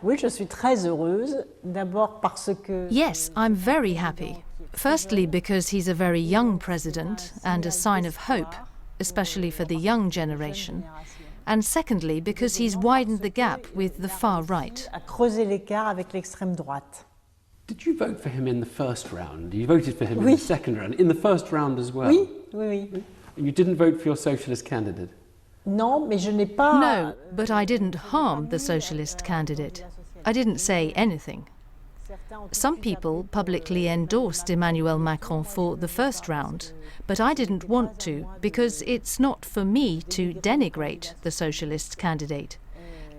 Oui, je suis très heureuse, d'abord parce que... Yes, I'm very happy. Firstly, because he's a very young president and a sign of hope, especially for the young generation. And secondly, because he's widened the gap with the far right. A creusé l'écart avec l'extrême droite. Did you vote for him in the first round? You voted for him in the second round, in the first round as well? Oui, oui, oui. And you didn't vote for your socialist candidate? Non, mais je n'ai pas... No, but I didn't harm the socialist candidate. I didn't say anything. Some people publicly endorsed Emmanuel Macron for the first round, but I didn't want to, because it's not for me to denigrate the socialist candidate.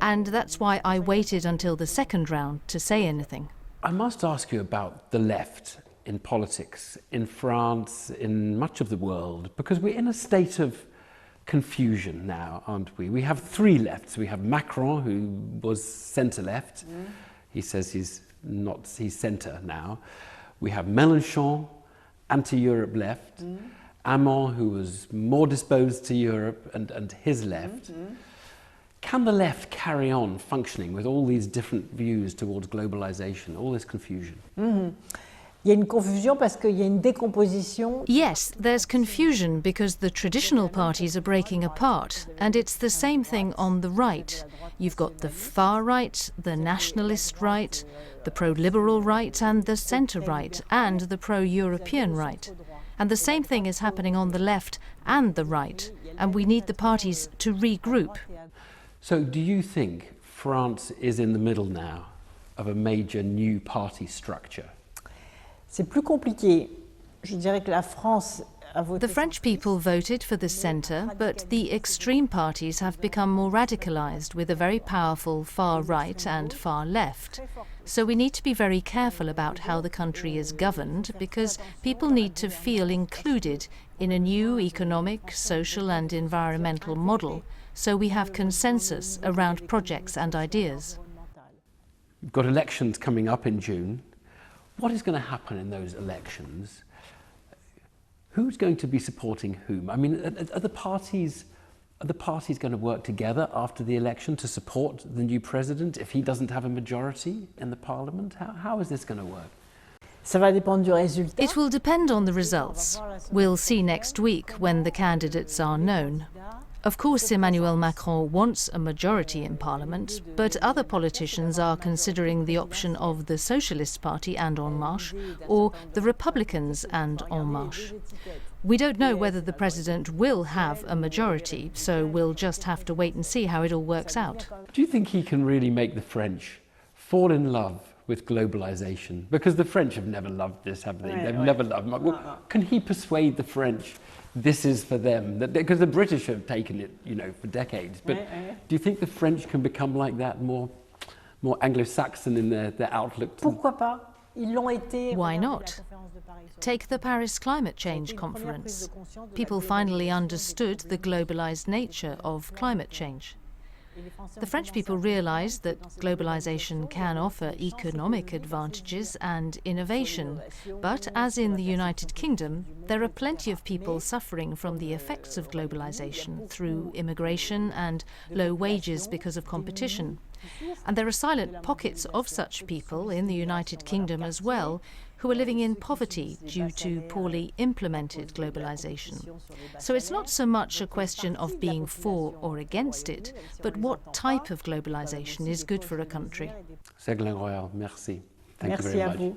And that's why I waited until the second round to say anything. I must ask you about the left in politics, in France, in much of the world, because we're in a state of confusion now, aren't we? We have three lefts. We have Macron, who was centre-left. He says he's centre now. We have Mélenchon, anti-Europe left. Hamon, who was more disposed to Europe, and his left. Can the left carry on functioning with all these different views towards globalization, all this confusion? Il y a une confusion parce qu'il y a une décomposition. Yes, there's confusion because the traditional parties are breaking apart, and it's the same thing on the right. You've got the far right, the nationalist right, the pro-liberal right and the centre-right, and the pro-European right. And the same thing is happening on the left and the right, and we need the parties to regroup. So do you think France is in the middle now of a major new party structure? C'est plus compliqué. Je dirais que la France a voté... The French people voted for the centre, but the extreme parties have become more radicalised with a very powerful far right and far left. So we need to be very careful about how the country is governed, because people need to feel included in a new economic, social and environmental model, so we have consensus around projects and ideas. We've got elections coming up in June. What is going to happen in those elections? Who's going to be supporting whom? I mean, are the parties going to work together after the election to support the new president if he doesn't have a majority in the parliament? How is this going to work? Ça va dépendre du résultat. It will depend on the results. We'll see next week when the candidates are known. Of course, Emmanuel Macron wants a majority in Parliament, but other politicians are considering the option of the Socialist Party and En Marche, or the Republicans and En Marche. We don't know whether the president will have a majority, so we'll just have to wait and see how it all works out. Do you think he can really make the French fall in love with globalization? Because the French have never loved this, have they? They've never loved it. Well, can he persuade the French this is for them? Because the British have taken it, for decades. But do you think the French can become like that, more Anglo-Saxon in their outlook? Pourquoi pas? Ils l'ont été. Why not? Take the Paris Climate Change Conference. People finally understood the globalized nature of climate change. The French people realized that globalization can offer economic advantages and innovation, but as in the United Kingdom, there are plenty of people suffering from the effects of globalization through immigration and low wages because of competition. And there are silent pockets of such people in the United Kingdom as well, who are living in poverty due to poorly implemented globalization. So it's not so much a question of being for or against it, but what type of globalization is good for a country. Segolene Royal, merci. Thank you very much.